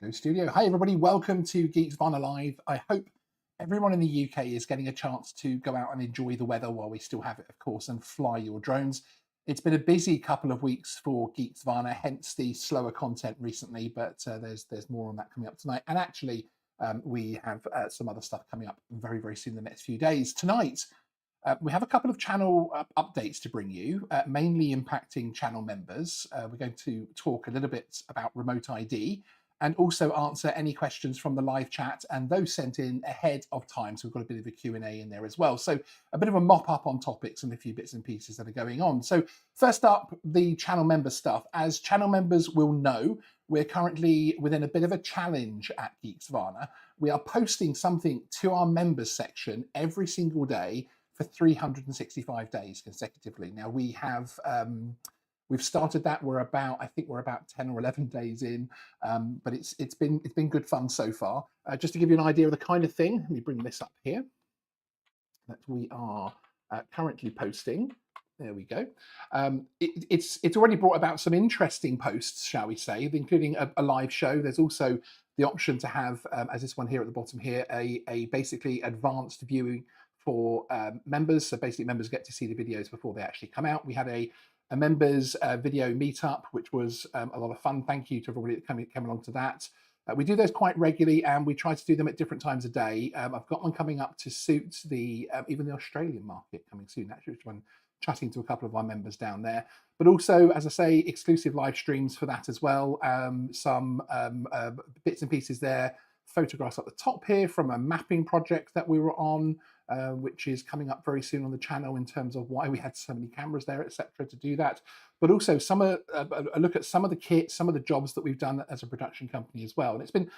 Go studio. Hi everybody, welcome to Geeksvana Live. I hope everyone in the UK is getting a chance to go out and enjoy the weather while we still have it, of course, and fly your drones. It's been a busy couple of weeks for Geeksvana, hence the slower content recently, but there's more on that coming up tonight. And actually, we have some other stuff coming up very, very soon in the next few days. Tonight, we have a couple of channel updates to bring you, mainly impacting channel members. We're going to talk a little bit about remote ID and also answer any questions from the live chat and those sent in ahead of time. So we've got a bit of a Q&A in there as well. So a bit of a mop up on topics and a few bits and pieces that are going on. So first up, the channel member stuff. As channel members will know, we're currently within a bit of a challenge at Geeksvana. We are posting something to our members section every single day for 365 days consecutively. Now we have we've started that. I think we're about 10 or 11 days in, but it's been good fun so far. Just to give you an idea of the kind of thing, let me bring this up here that we are currently posting. There we go. It's already brought about some interesting posts, shall we say, including a live show. There's also the option to have, as this one here at the bottom here, a basically advanced viewing for members. So basically members get to see the videos before they actually come out. We had a members video meetup, which was a lot of fun. Thank you to everybody that came along to that. We do those quite regularly, and we try to do them at different times a day. I've got one coming up to suit the even the Australian market coming soon, actually, which I'm chatting to a couple of our members down there. But also, as I say, exclusive live streams for that as well. Some bits and pieces there. Photographs at the top here from a mapping project that we were on, which is coming up very soon on the channel in terms of why we had so many cameras there, etc., to do that. But also a look at some of the kits, some of the jobs that we've done as a production company as well. And it's been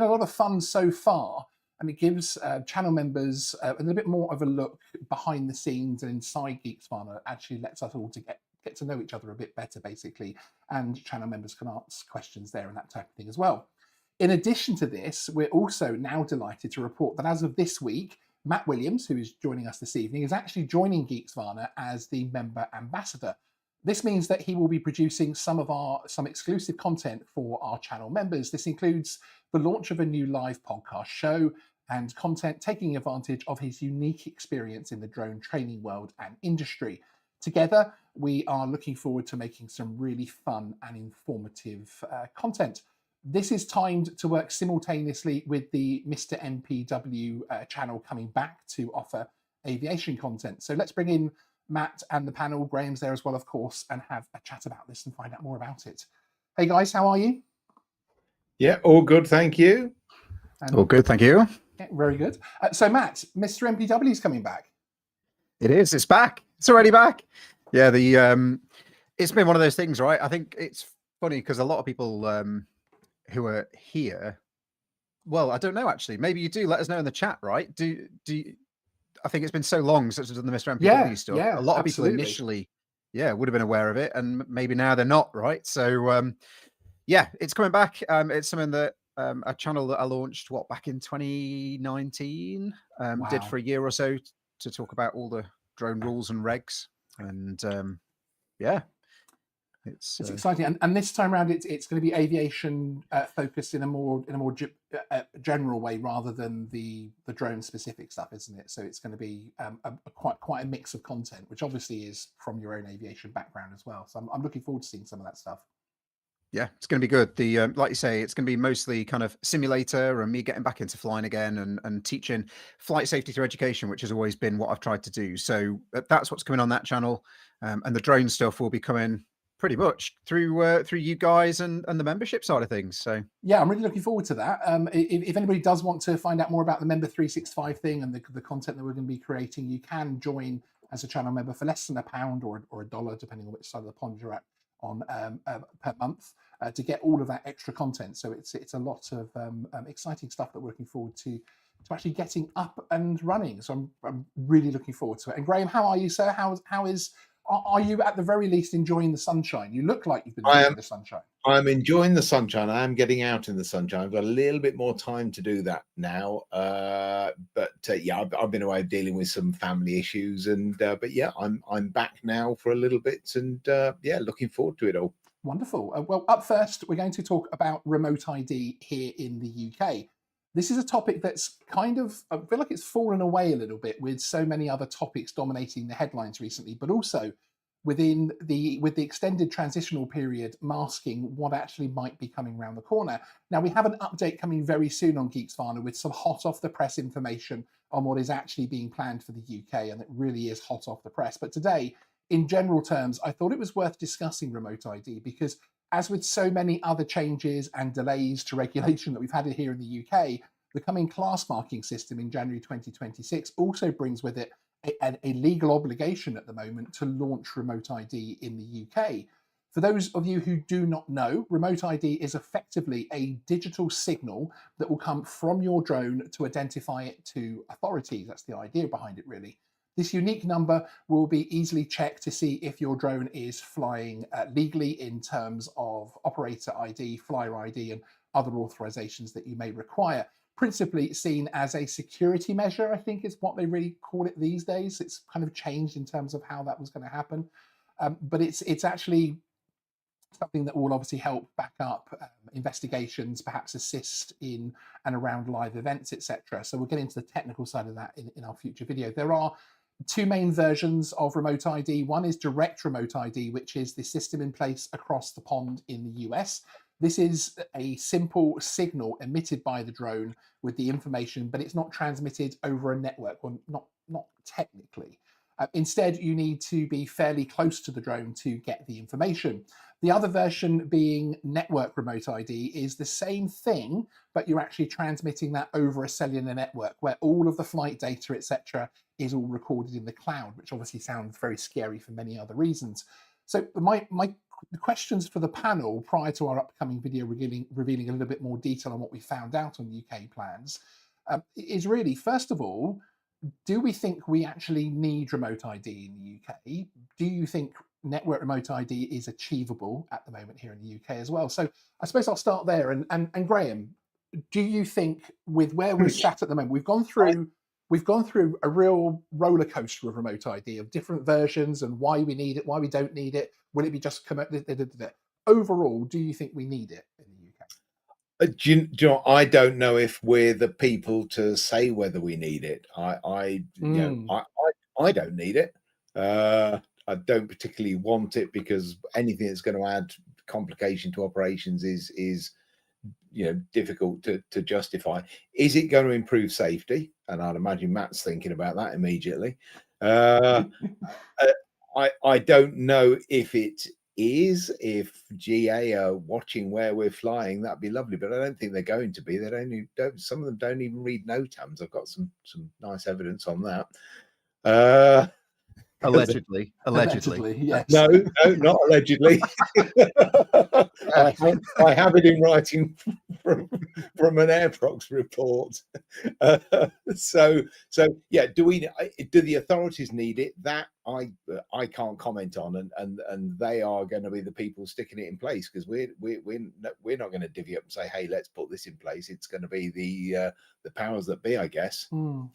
a lot of fun so far, and it gives channel members a little bit more of a look behind the scenes and inside Geeksvana. Actually lets us all to get to know each other a bit better, basically, and channel members can ask questions there and that type of thing as well. In addition to this, we're also now delighted to report that as of this week, Matt Williams, who is joining us this evening, is actually joining Geeksvana as the member ambassador. This means that he will be producing some exclusive content for our channel members. This includes the launch of a new live podcast show and content taking advantage of his unique experience in the drone training world and industry. Together, we are looking forward to making some really fun and informative content. This is timed to work simultaneously with the Mr. MPW channel coming back to offer aviation content. So let's bring in Matt and the panel. Graham's there as well, of course, and have a chat about this and find out more about it. Hey guys, how are you? Yeah, all good, thank you. All good, thank you. Yeah, very good. So Matt, Mr. MPW is coming back. It is. It's back. It's already back. Yeah, it's been one of those things, right? I think it's funny because a lot of people who are here, well, I don't know, actually, maybe you do let us know in the chat, right? Do you, I think it's been so long since we've done the Mr. MPW stuff. Yeah, a lot of absolutely. people initially would have been aware of it, and maybe now they're not, right? So yeah, it's coming back. It's something that a channel that I launched back in 2019 did for a year or so to talk about all the drone rules and regs, and yeah, it's exciting, and this time around, it's going to be aviation focused in a more general way rather than the drone specific stuff, isn't it? So it's going to be quite a mix of content, which obviously is from your own aviation background as well. So I'm looking forward to seeing some of that stuff. Yeah, it's going to be good. The like you say, it's going to be mostly kind of simulator and me getting back into flying again and teaching flight safety through education, which has always been what I've tried to do. So that's what's coming on that channel, and the drone stuff will be coming pretty much through you guys and the membership side of things. So yeah, I'm really looking forward to that. If anybody does want to find out more about the Member 365 thing and the content that we're going to be creating, you can join as a channel member for less than £1 or $1, depending on which side of the pond you're at, on per month to get all of that extra content. So it's a lot of exciting stuff that we're looking forward to actually getting up and running. So I'm really looking forward to it. And Graham, how are you, sir? Are you at the very least enjoying the sunshine? You look like you've been enjoying the sunshine. I'm enjoying the sunshine. I am getting out in the sunshine. I've got a little bit more time to do that now. But yeah, I've been away dealing with some family issues, and but yeah, I'm back now for a little bit, and yeah, looking forward to it all. Wonderful. Well, up first, we're going to talk about remote ID here in the UK. This is a topic that's kind of, I feel like it's fallen away a little bit with so many other topics dominating the headlines recently, but also with the extended transitional period masking what actually might be coming around the corner. Now, we have an update coming very soon on Geeksvana with some hot off the press information on what is actually being planned for the UK, and it really is hot off the press. But today, in general terms, I thought it was worth discussing remote ID because, as with so many other changes and delays to regulation that we've had here in the UK, the coming class marking system in January 2026 also brings with it a legal obligation at the moment to launch remote ID in the UK. For those of you who do not know, remote ID is effectively a digital signal that will come from your drone to identify it to authorities. That's the idea behind it, really. This unique number will be easily checked to see if your drone is flying legally in terms of operator ID, flyer ID, and other authorizations that you may require. Principally seen as a security measure, I think is what they really call it these days. It's kind of changed in terms of how that was going to happen. But it's actually something that will obviously help back up investigations, perhaps assist in and around live events, etc. So we'll get into the technical side of that in our future video. There are two main versions of remote ID. One is direct remote ID, which is the system in place across the pond in the US. This is a simple signal emitted by the drone with the information, but it's not transmitted over a network, or not technically. Instead, you need to be fairly close to the drone to get the information. The other version, being network remote ID, is the same thing, but you're actually transmitting that over a cellular network where all of the flight data, etc., is all recorded in the cloud, which obviously sounds very scary for many other reasons. So my questions for the panel prior to our upcoming video revealing a little bit more detail on what we found out on UK plans is really, first of all, do we think we actually need remote ID in the UK? Do you think network remote ID is achievable at the moment here in the UK as well? So I suppose I'll start there. And Graham, do you think, with where we're sat at the moment, we've gone through a real roller coaster of remote ID, of different versions and why we need it, why we don't need it? Will it be just overall? Do you think we need it in the UK? Do you know, I don't know if we're the people to say whether we need it. I don't need it. I don't particularly want it because anything that's going to add complication to operations is difficult to justify. Is it going to improve safety? And I'd imagine Matt's thinking about that immediately. I don't know if it is. If GA are watching where we're flying, that'd be lovely, but I don't think they're going to be. Some of them don't even read NOTAMs. I've got some nice evidence on that. Allegedly, yes. No, not allegedly. I have it in writing from an Airprox report. So yeah, do the authorities need it? That I can't comment on, and they are going to be the people sticking it in place, because we're not going to divvy up and say, hey, let's put this in place. It's going to be the powers that be, I guess, and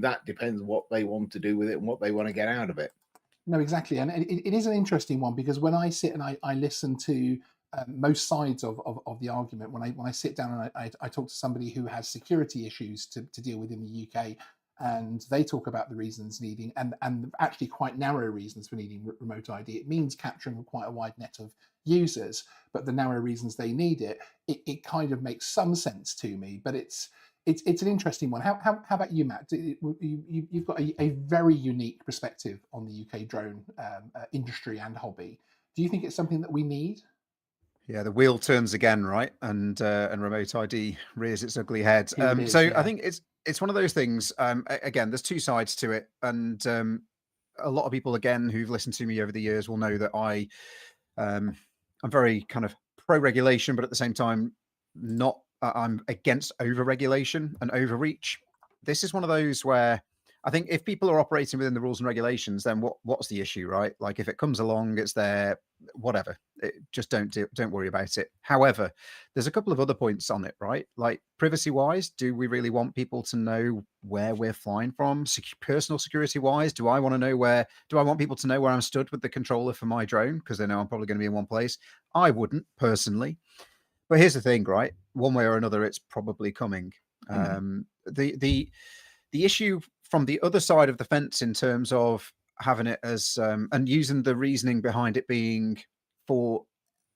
that depends what they want to do with it and what they want to get out of it. No, exactly. And it is an interesting one, because when I sit and I listen to most sides of the argument, when I sit down and I talk to somebody who has security issues to deal with in the UK, and they talk about the reasons needing, and actually quite narrow reasons for needing remote ID. It means capturing quite a wide net of users, but the narrow reasons they need it kind of makes some sense to me. But it's an interesting one. How about you, Matt? You've got a very unique perspective on the UK drone industry and hobby. Do you think it's something that we need? Yeah, the wheel turns again, right? And remote ID rears its ugly head. Yeah. I think it's one of those things. Again, there's two sides to it, and a lot of people, again, who've listened to me over the years will know that I'm very kind of pro-regulation, but at the same time, not. I'm against over-regulation and overreach. This is one of those where I think if people are operating within the rules and regulations, then what's the issue, right? Like, if it comes along, it's there, whatever. Just don't worry about it. However, there's a couple of other points on it, right? Like privacy wise, do we really want people to know where we're flying from? Personal security wise, do I want people to know where I'm stood with the controller for my drone because they know I'm probably going to be in one place? I wouldn't personally. But here's the thing, right? One way or another, it's probably coming. The issue from the other side of the fence in terms of having it as and using the reasoning behind it being for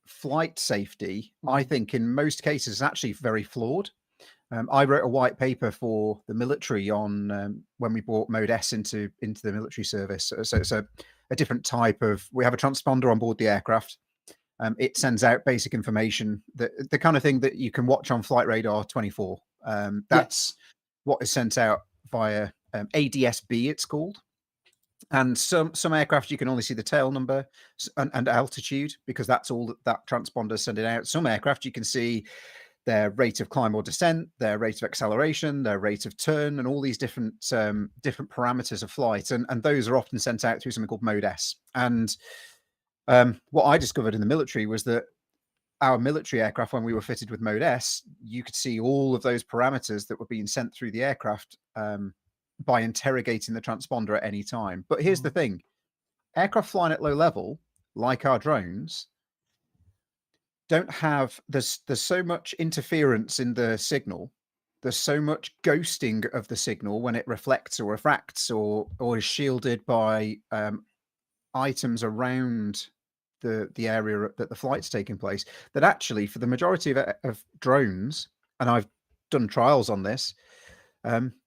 flight safety, I think in most cases is actually very flawed. I wrote a white paper for the military on when we brought Mode S into the military service. So it's a different type of. We have a transponder on board the aircraft. It sends out basic information, the kind of thing that you can watch on Flight Radar 24. That's what is sent out via ADS-B, it's called. And some aircraft you can only see the tail number and altitude because that's all that transponder is sending out. Some aircraft you can see their rate of climb or descent, their rate of acceleration, their rate of turn, and all these different parameters of flight. And those are often sent out through something called Mode S. And what I discovered in the military was that our military aircraft, when we were fitted with Mode S, you could see all of those parameters that were being sent through the aircraft by interrogating the transponder at any time. But here's the thing. Aircraft flying at low level, like our drones, don't have... There's so much interference in the signal. There's so much ghosting of the signal when it reflects or refracts or is shielded by items around the area that the flight's taking place, that actually for the majority of drones, and I've done trials on this,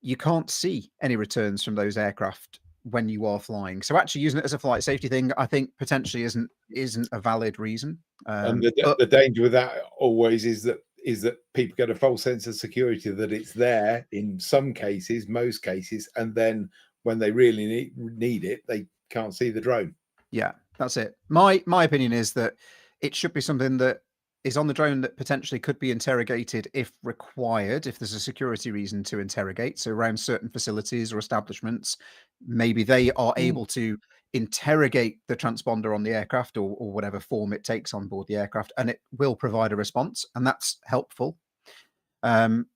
you can't see any returns from those aircraft when you are flying. So actually using it as a flight safety thing, I think potentially isn't a valid reason. And the danger with that always is that people get a false sense of security that it's there in some cases, most cases, and then when they really need it, they can't see the drone. Yeah, that's it. My opinion is that it should be something that is on the drone that potentially could be interrogated if required, if there's a security reason to interrogate. So around certain facilities or establishments, maybe they are able to interrogate the transponder on the aircraft or whatever form it takes on board the aircraft, and it will provide a response, and that's helpful. And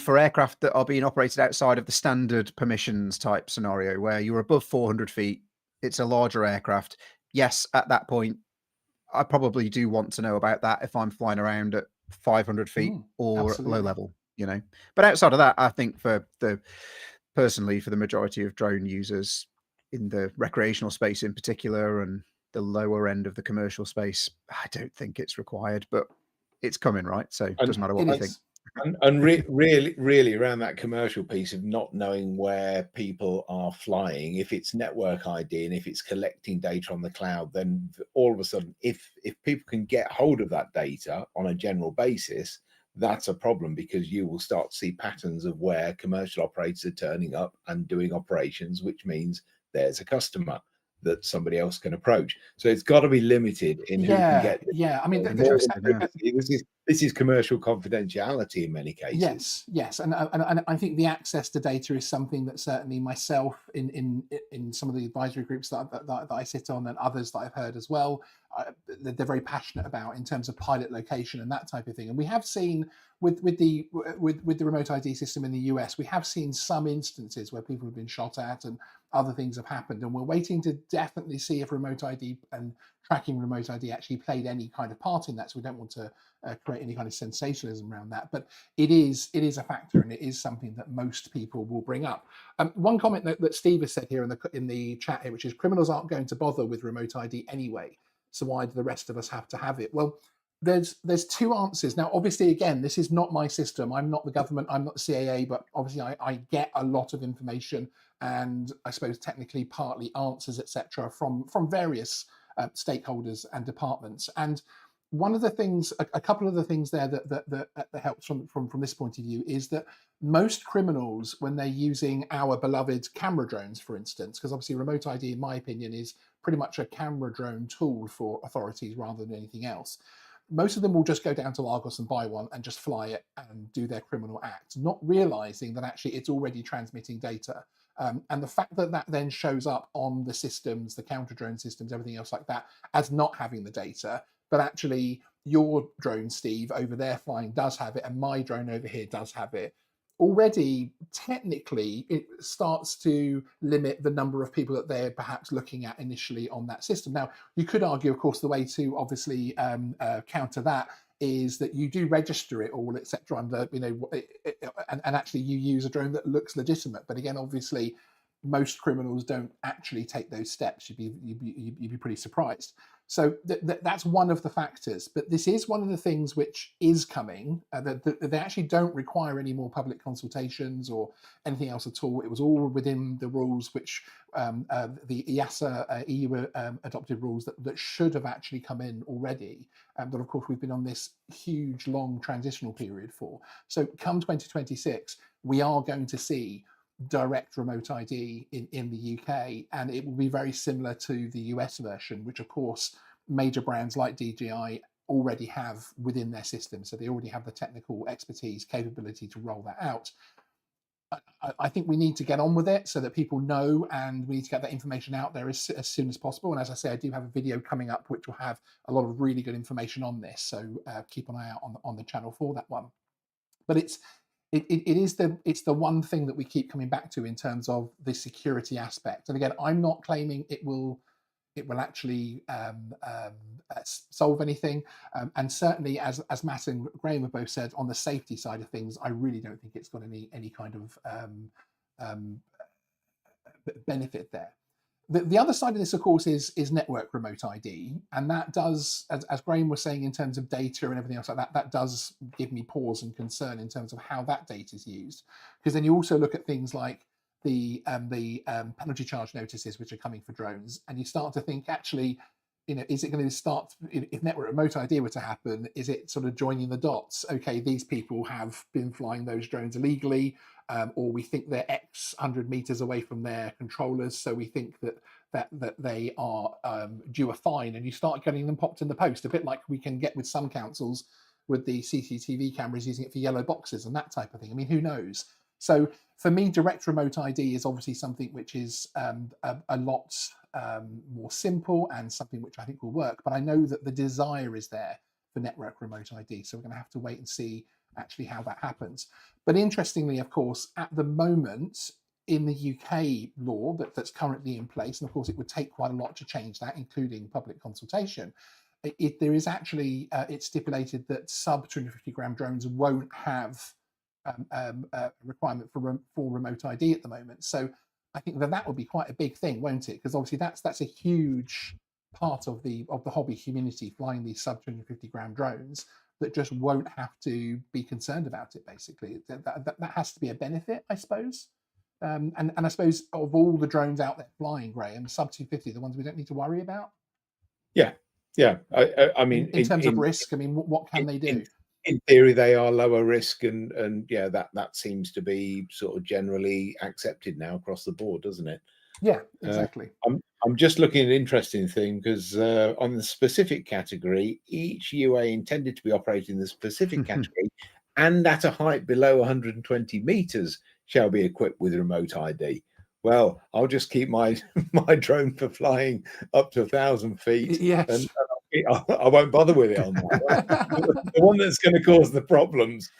for aircraft that are being operated outside of the standard permissions type scenario, where you're above 400 feet, it's a larger aircraft. Yes, at that point, I probably do want to know about that if I'm flying around at 500 feet or low level, But outside of that, I think personally, for the majority of drone users in the recreational space in particular and the lower end of the commercial space, I don't think it's required, but it's coming, right? So it doesn't matter what we think. And really around that commercial piece of not knowing where people are flying, if it's network ID and if it's collecting data on the cloud, then all of a sudden, if people can get hold of that data on a general basis, that's a problem, because you will start to see patterns of where commercial operators are turning up and doing operations, which means there's a customer that somebody else can approach. So it's got to be limited in who can get this. I mean, this is commercial confidentiality in many cases. Yes, and I think the access to data is something that certainly myself in some of the advisory groups that I sit on, and others that I've heard as well, they're very passionate about in terms of pilot location and that type of thing. And we have seen with the remote ID system in the US, we have seen some instances where people have been shot at and other things have happened, and we're waiting to definitely see if remote ID and tracking remote ID actually played any kind of part in that. So we don't want to create any kind of sensationalism around that, but it is a factor, and it is something that most people will bring up. One comment that Steve has said here in the chat here, which is, criminals aren't going to bother with remote ID anyway, so why do the rest of us have to have it? Well, there's two answers. Now, obviously, again, this is not my system. I'm not the government. I'm not the CAA, but obviously I get a lot of information, and I suppose technically partly answers, etc., from various stakeholders and departments. And one of the things, a couple of the things there that helps from this point of view, is that most criminals, when they're using our beloved camera drones, for instance, because obviously remote ID, in my opinion, is pretty much a camera drone tool for authorities rather than anything else. Most of them will just go down to Argos and buy one and just fly it and do their criminal act, not realizing that actually it's already transmitting data And the fact that that then shows up on the systems, the counter drone systems, everything else like that, as not having the data, but actually your drone, Steve, over there flying does have it, and my drone over here does have it. Already, technically, it starts to limit the number of people that they're perhaps looking at initially on that system. Now, you could argue, of course, the way to obviously counter that is that you do register it all, etc. Under, and actually you use a drone that looks legitimate. But again, obviously, most criminals don't actually take those steps. You'd be pretty surprised. So that's one of the factors. But this is one of the things which is coming. That they actually don't require any more public consultations or anything else at all. It was all within the rules which the EASA EU adopted rules that should have actually come in already. But of course, we've been on this huge, long transitional period for. So come 2026, we are going to see direct remote ID in the UK, and it will be very similar to the US version, which of course major brands like DJI already have within their system. So they already have the technical expertise, capability to roll that out. I think we need to get on with it so that people know, and we need to get that information out there as soon as possible. And as I say, I do have a video coming up which will have a lot of really good information on this. So keep an eye out on the channel for that one. But it's the one thing that we keep coming back to in terms of the security aspect. And again, I'm not claiming it will actually solve anything. And certainly, as Matt and Graham have both said, on the safety side of things, I really don't think it's got any kind of benefit there. The other side of this, of course, is network remote ID, and that does, as Graham was saying, in terms of data and everything else like that, that does give me pause and concern in terms of how that data is used. Because then you also look at things like the penalty charge notices which are coming for drones, and you start to think, actually, is it going to start, if network remote ID were to happen, is it sort of joining the dots? Okay, these people have been flying those drones illegally, or we think they're X 100 meters away from their controllers, so we think that they are due a fine, and you start getting them popped in the post, a bit like we can get with some councils with the CCTV cameras using it for yellow boxes and that type of thing. I mean, who knows? So for me, direct remote ID is obviously something which is a lot more simple and something which I think will work. But I know that the desire is there for network remote ID. So we're going to have to wait and see actually how that happens. But interestingly, of course, at the moment, in the UK law that's currently in place, and of course it would take quite a lot to change that, including public consultation, there is actually, it's stipulated that sub 250 gram drones won't have requirement for remote ID at the moment. So I think that would be quite a big thing, won't it? Because obviously that's a huge part of the hobby community flying these sub 250 gram drones that just won't have to be concerned about it. Basically, that has to be a benefit, I suppose. And I suppose of all the drones out there flying, Graham, sub 250, the ones we don't need to worry about. Yeah. I mean, in terms of risk, I mean, what can they do? In theory, they are lower risk, and yeah, that seems to be sort of generally accepted now across the board, doesn't it? Yeah, exactly. I'm just looking at an interesting thing, because on the specific category, each UA intended to be operating in the specific category and at a height below 120 meters shall be equipped with remote ID. Well, I'll just keep my drone for flying up to 1,000 feet. Yes. And I won't bother with it on that. The one that's going to cause the problems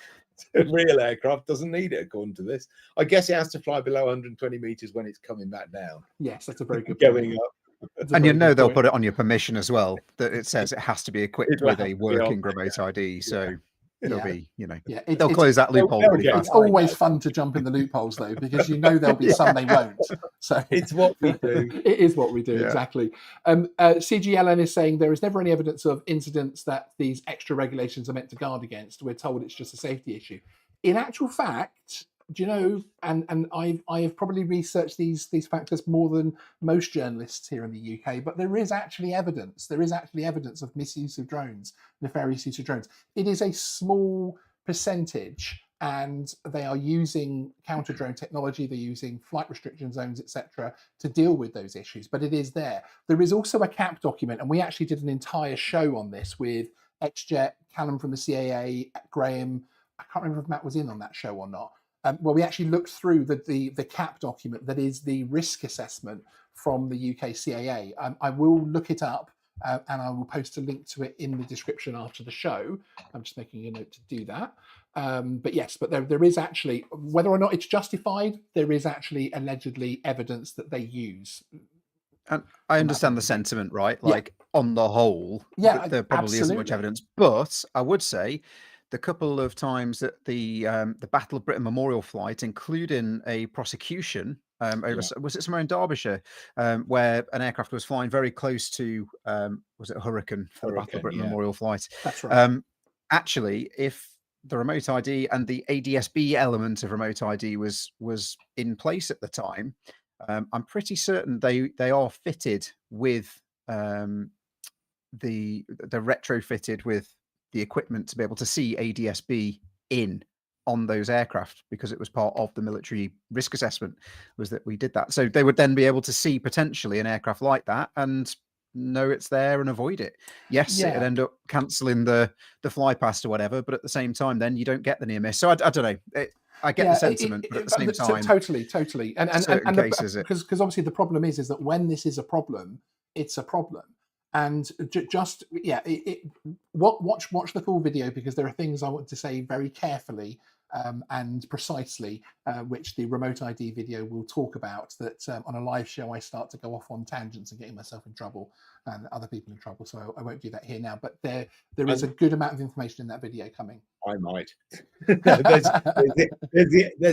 to real aircraft doesn't need it, according to this. I guess it has to fly below 120 meters when it's coming back down. Yes, that's a very good going point. up. And they'll put it on your permission as well, that it says it has to be equipped with a working remote ID. So it'll be, they'll close that loophole pretty fast. It's always fun to jump in the loopholes, though, because there'll be some they won't. So it's what we do. It is what we do, exactly. CGLN is saying there is never any evidence of incidents that these extra regulations are meant to guard against. We're told it's just a safety issue. In actual fact, do you know, and I have probably researched these factors more than most journalists here in the UK, but there is actually evidence. There is actually evidence of misuse of drones, nefarious use of drones. It is a small percentage, and they are using counter drone technology. They're using flight restriction zones, etc., to deal with those issues. But it is there. There is also a CAP document, and we actually did an entire show on this with XJet, Callum from the CAA, Graham. I can't remember if Matt was in on that show or not. well, we actually looked through the CAP document that is the risk assessment from the UK CAA. I will look it up and I will post a link to it in the description after the show. I'm just making a note to do that. But yes, but there is actually, whether or not it's justified, there is actually allegedly evidence that they use. And I from that understand point the of view. sentiment, right? Yeah. Like on the whole, Yeah, there probably isn't much absolutely. evidence. But I would say the couple of times that the Battle of Britain Memorial flight, including a prosecution over, was it somewhere in Derbyshire, where an aircraft was flying very close to, was it a Hurricane for the Battle of Britain Memorial flight? That's right. Actually, if the remote ID and the ADSB element of remote ID was in place at the time, I'm pretty certain they are fitted with they're retrofitted with the equipment to be able to see ADSB on those aircraft, because it was part of the military risk assessment was that we did that. So they would then be able to see potentially an aircraft like that and know it's there and avoid it. Yes, it'd end up cancelling the fly past or whatever, but at the same time, then you don't get the near miss. So I don't know. I get the sentiment, but at the same time, totally. And cases, because obviously the problem is that when this is a problem, it's a problem. And just watch the full video, because there are things I want to say very carefully and precisely, which the remote ID video will talk about. That on a live show I start to go off on tangents and getting myself in trouble and other people in trouble. So I won't do that here now. But there is a good amount of information in that video coming. I might. there's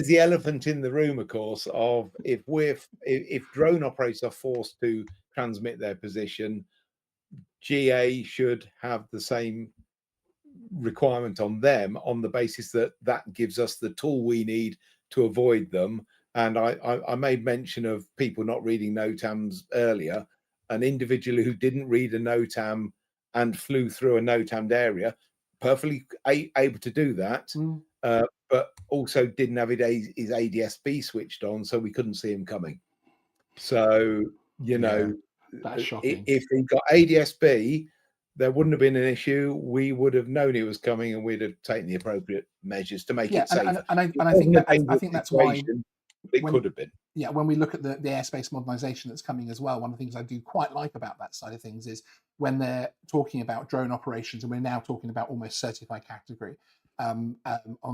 the elephant in the room, of course, of if drone operators are forced to transmit their position, GA should have the same requirement on them, on the basis that that gives us the tool we need to avoid them. And I made mention of people not reading NOTAMs earlier. An individual who didn't read a NOTAM and flew through a NOTAMed area, perfectly able to do that, but also didn't have his ADSB switched on, so we couldn't see him coming. So, that's shocking. If he got ADSB, there wouldn't have been an issue. We would have known he was coming, and we'd have taken the appropriate measures to make it safer. And I think that's why it could have been. Yeah, when we look at the airspace modernisation that's coming as well, one of the things I do quite like about that side of things is when they're talking about drone operations, and we're now talking about almost certified category on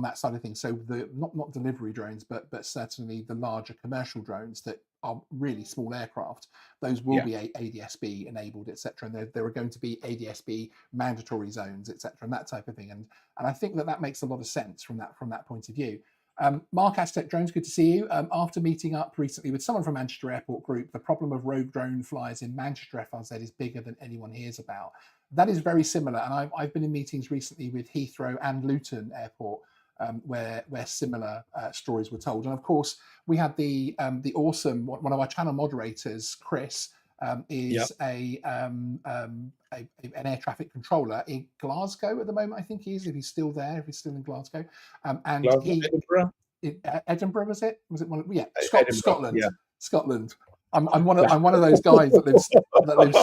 that side of things. So the not delivery drones, but certainly the larger commercial drones that are really small aircraft, those will be ADSB enabled, etc. And there are going to be ADSB mandatory zones, etc. and that type of thing. And I think that makes a lot of sense from that point of view. Mark Aztec Drones, good to see you. After meeting up recently with someone from Manchester Airport Group, the problem of rogue drone flyers in Manchester FRZ is bigger than anyone hears about. That is very similar, and I've been in meetings recently with Heathrow and Luton Airport, where similar stories were told. And of course, we had the awesome one of our channel moderators, Chris, is an air traffic controller in Glasgow at the moment. I think he is, if he's still there, if he's still in Glasgow. And Edinburgh? Edinburgh, was it one? Scotland. Yeah. Scotland. I'm one of those guys that lives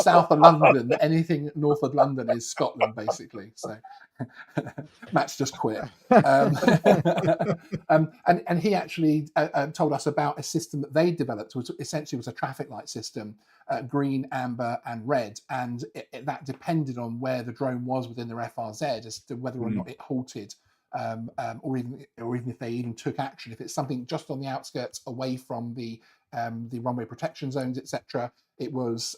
south of London. Anything north of London is Scotland, basically. So Matt's just quit. And he actually told us about a system that they developed, which essentially was a traffic light system, green, amber, and red, and that depended on where the drone was within their FRZ as to whether or not it halted. Or even if they even took action. If it's something just on the outskirts, away from the runway protection zones, etc., it was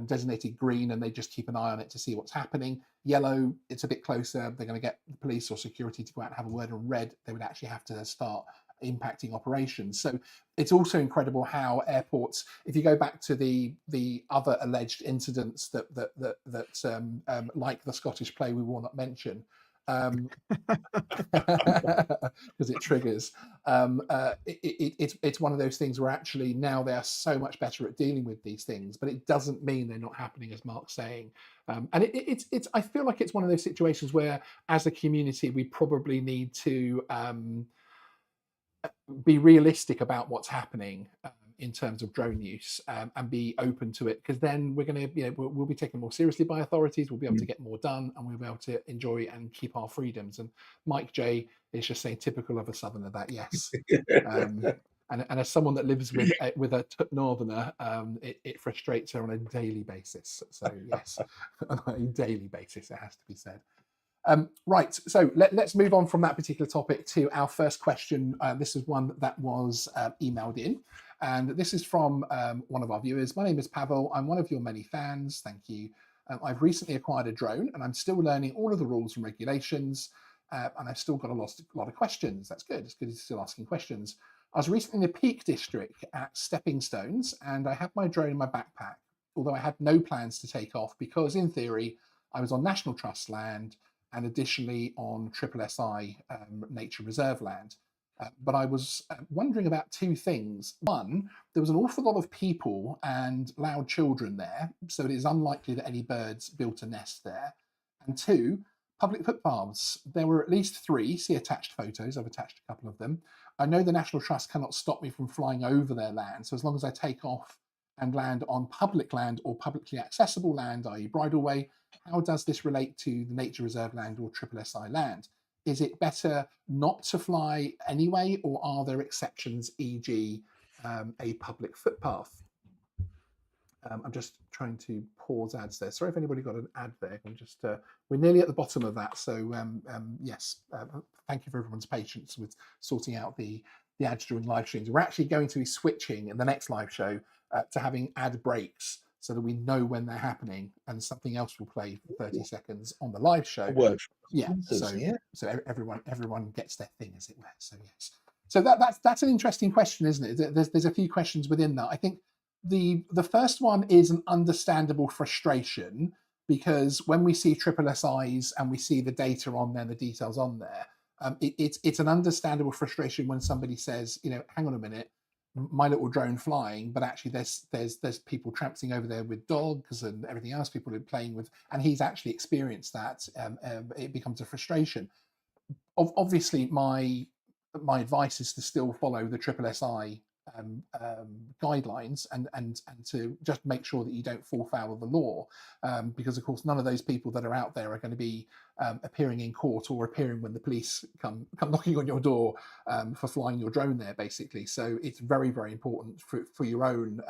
designated green, and they just keep an eye on it to see what's happening. Yellow, it's a bit closer, they're going to get the police or security to go out and have a word. And red, they would actually have to start impacting operations. So it's also incredible how airports, if you go back to the other alleged incidents that like the Scottish play we will not mention, because it triggers. It's one of those things where actually now they are so much better at dealing with these things, but it doesn't mean they're not happening, as Mark's saying. And it's I feel like it's one of those situations where, as a community, we probably need to be realistic about what's happening in terms of drone use, and be open to it, because then we're going to, we'll be taken more seriously by authorities. We'll be able to get more done, and we'll be able to enjoy and keep our freedoms. And Mike J is just saying, typical of a southerner, that yes. And as someone that lives with a northerner, it frustrates her on a daily basis. So yes, on a daily basis, it has to be said. Right, so let's move on from that particular topic to our first question. This is one that was emailed in, and this is from one of our viewers. My name is Pavel. I'm one of your many fans. Thank you. I've recently acquired a drone, and I'm still learning all of the rules and regulations, and I've still got a lot of questions. That's good. It's good he's still asking questions. I was recently in the Peak District at Stepping Stones, and I had my drone in my backpack, although I had no plans to take off because, in theory, I was on National Trust land and additionally on SSSI nature reserve land. But I was wondering about two things. One, there was an awful lot of people and loud children there, so it is unlikely that any birds built a nest there. And two, public footpaths. There were at least 3, see attached photos, I've attached a couple of them. I know the National Trust cannot stop me from flying over their land, so as long as I take off and land on public land or publicly accessible land, i.e. bridleway, how does this relate to the nature reserve land or SSSI land? Is it better not to fly anyway, or are there exceptions, e.g. A public footpath? I'm just trying to pause ads there. Sorry if anybody got an ad there. I'm just we're nearly at the bottom of that. So yes, thank you for everyone's patience with sorting out the ads during live streams. We're actually going to be switching in the next live show to having ad breaks, so that we know when they're happening, and something else will play for 30 seconds on the live show. Yeah, so everyone gets their thing, as it were. So yes, so that's an interesting question, isn't it? There's a few questions within that. I think the first one is an understandable frustration, because when we see SSSIs and we see the data on there, the details on there, it's an understandable frustration when somebody says, hang on a minute, my little drone flying, but actually there's people tramping over there with dogs and everything else, people are playing with, and he's actually experienced that. It becomes a frustration. Obviously, my advice is to still follow the SSSI guidelines and to just make sure that you don't fall foul of the law, because of course none of those people that are out there are going to be appearing in court or appearing when the police come knocking on your door for flying your drone there, basically. So it's very, very important for your own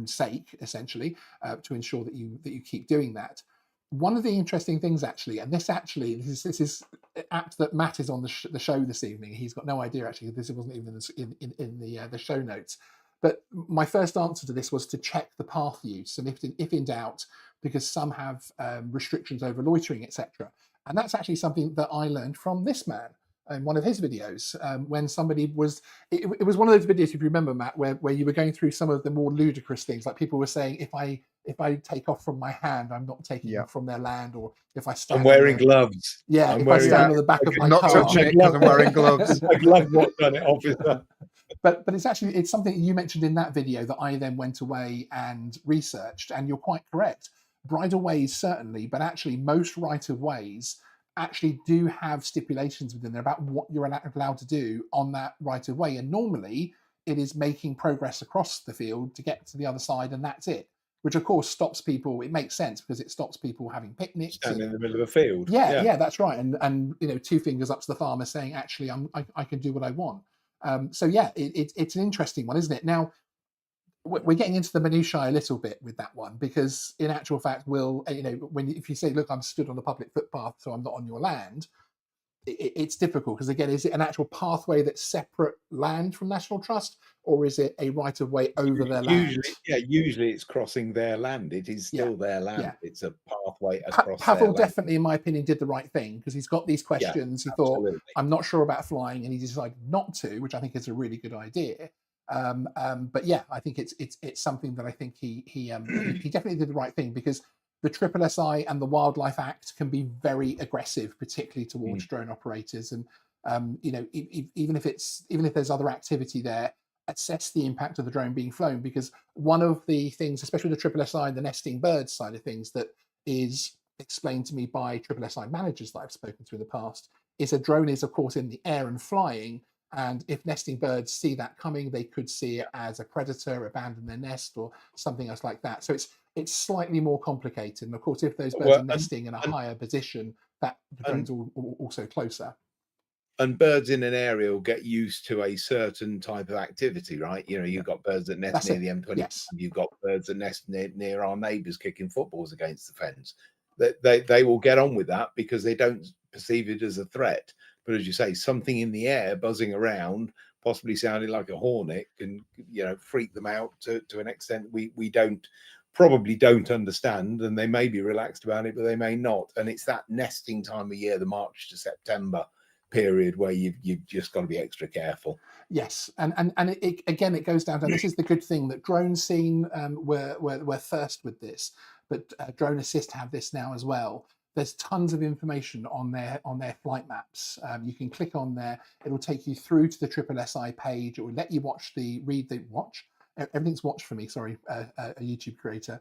sake, essentially, to ensure that you keep doing that. One of the interesting things, actually, and this is apt that Matt is on the show this evening. He's got no idea, actually, this wasn't even in the show notes. But my first answer to this was to check the path use, and if in doubt, because some have restrictions over loitering, etc. And that's actually something that I learned from this man in one of his videos, when somebody was, it was one of those videos, if you remember, Matt, where you were going through some of the more ludicrous things, like people were saying, if I take off from my hand, I'm not taking off from their land, or if I stand, I'm wearing gloves. Yeah, if I stand on the back of my not car, touching it because I'm wearing gloves. I love what's done it, officer. But it's something you mentioned in that video that I then went away and researched, and you're quite correct. Bridleways certainly, but actually most right-of-ways actually do have stipulations within there about what you're allowed to do on that right-of-way, and normally it is making progress across the field to get to the other side, and that's it. Which of course stops people. It makes sense because it stops people having picnics. Standing in the middle of a field. Yeah, that's right. And 2 fingers up to the farmer saying, actually, I can do what I want. So yeah, it's an interesting one, isn't it? Now, we're getting into the minutiae a little bit with that one, because in actual fact, if you say, look, I'm stood on the public footpath, so I'm not on your land, it's difficult, because again, is it an actual pathway that's separate land from National Trust, or is it a right of way over their land? Usually it's crossing their land. It is still their land. Yeah. It's a pathway across Pavel their definitely, in my opinion, did the right thing, because he's got these questions. He thought, I'm not sure about flying, and he decided not to, which I think is a really good idea. But yeah, I think it's something that I think he definitely did the right thing, because the SSSI and the Wildlife Act can be very aggressive, particularly towards drone operators. And even if there's other activity there, assess the impact of the drone being flown, because one of the things, especially the SSSI and the nesting birds side of things, that is explained to me by SSSI managers that I've spoken to in the past, is a drone is of course in the air and flying, And if nesting birds see that coming, they could see it as a predator, abandon their nest, or something else like that. So it's slightly more complicated. And of course, if those birds Well, are nesting in a and, higher position, that the and drone's also closer. and birds in an area will get used to a certain type of activity, right? You know, Yeah, you've got birds that nest that's near it. the M25, Yes. you've got birds that nest near our neighbours kicking footballs against the fence. They will get on with that because they don't perceive it as a threat. But as you say, something in the air buzzing around, possibly sounding like a hornet, can, you know, freak them out to an extent we probably don't understand, and they may be relaxed about it, but they may not. And it's that nesting time of year, the March to September period, where you've just got to be extra careful. Yes, and again, it goes down to, and this is the good thing, that Drone Scene were first with this, but Drone Assist have this now as well. There's tons of information on their flight maps. You can click on there; it'll take you through to the SSSI page. It will let you watch. Everything's watched for me. Sorry, a YouTube creator.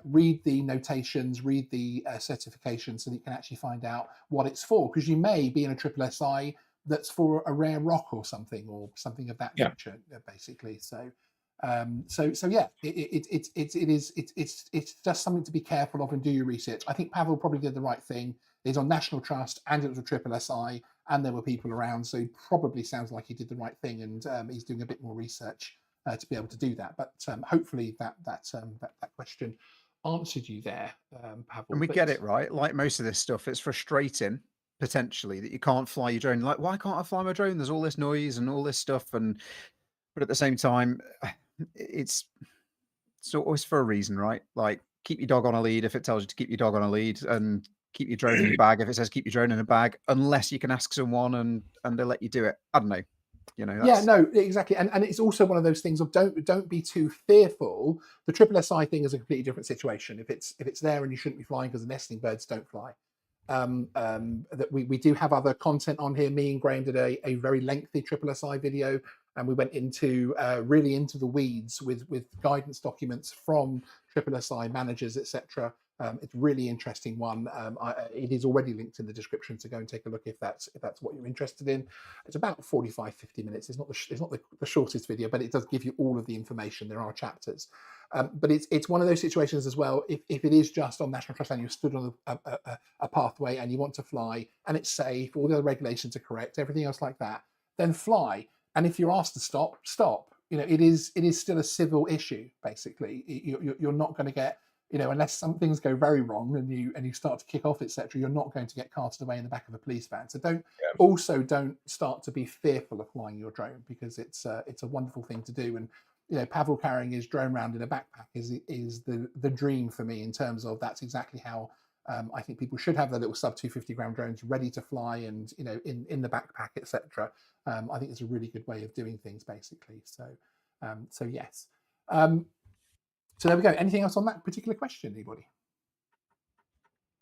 Read the notations, read the certification, so that you can actually find out what it's for. Because you may be in a SSSI that's for a rare rock or something of that Yeah. nature, basically. So yeah, it's just something to be careful of and do your research. I think Pavel probably did the right thing. He's on National Trust, and it was a SSSI, and there were people around, so he probably sounds like he did the right thing, and he's doing a bit more research to be able to do that. But hopefully that question answered you there, Pavel. And we But get it, right? Like most of this stuff, it's frustrating potentially that you can't fly your drone. Like, why can't I fly my drone? There's all this noise and all this stuff, but at the same time, it's always for a reason, right? Like, keep your dog on a lead if it tells you to keep your dog on a lead, and keep your drone in your bag if it says keep your drone in a bag, unless you can ask someone and they'll let you do it. I don't know. You know, yeah, that's no, exactly, and it's also one of those things of don't be too fearful. The SSSI thing is a completely different situation. If it's there and you shouldn't be flying because the nesting birds don't fly. That we do have other content on here. Me and Graham did a very lengthy SSSI video, and we went into really into the weeds with guidance documents from SSSI managers, etc. It's a really interesting one. It is already linked in the description, to go and take a look if that's what you're interested in. It's about 45-50 minutes. It's not the shortest video, but it does give you all of the information. There are chapters. But it's one of those situations as well. If it is just on National Trust and you've stood on a pathway and you want to fly and it's safe, all the other regulations are correct, everything else like that, then fly. And if you're asked to stop, stop. You know, it is still a civil issue. Basically, you're not going to get, you know, unless some things go very wrong and you start to kick off, etc. You're not going to get carted away in the back of a police van. So don't start to be fearful of flying your drone, because it's a wonderful thing to do. And you know, Pavel carrying his drone around in a backpack is the dream for me, in terms of that's exactly how I think people should have their little sub 250-gram drones ready to fly, and you know, in the backpack, etc. I think it's a really good way of doing things, basically. So yes. So there we go. Anything else on that particular question, anybody?